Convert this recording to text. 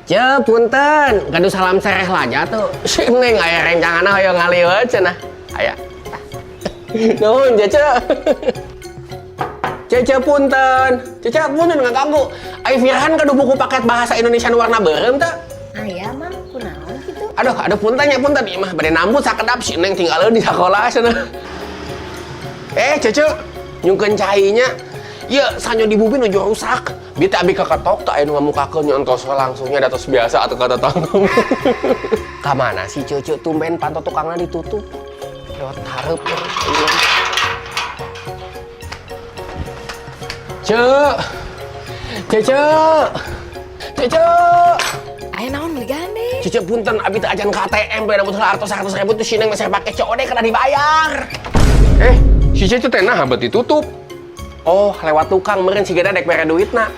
Ce, punten, gaduh salam sereh aja tuh. Si Neng aya rencangan hoyong ngaliwat cenah. Aya. Nuhun, Cece. Cece punten. Cece punten ngaganggu. Ai Firhan gaduh buku paket bahasa Indonesia warna beureum teh. Aya mah kunaon kitu? Aduh, ada punten nya punten ieu mah bade nambut sakedap si Neng tinggalin di sakola cenah. Cece, nyungkeun cainya. Iya, sanyo di bubin udah rusak. Biar abi keketok tak anu ngamukakeun nyontos langsungnya datos biasa atau kata tanggung. Kamana si Cece tumben panto tukangna ditutup. Lewat hareup. Cece. Aya naon gande? Cece punten abi teh ajan ka ATM beda butuh 100.000 tuh si Neng masih pakai COD kada dibayar. Si Cece teh nah bet ditutup. Oh, lewat tukang meureun si geda dek mere duitna.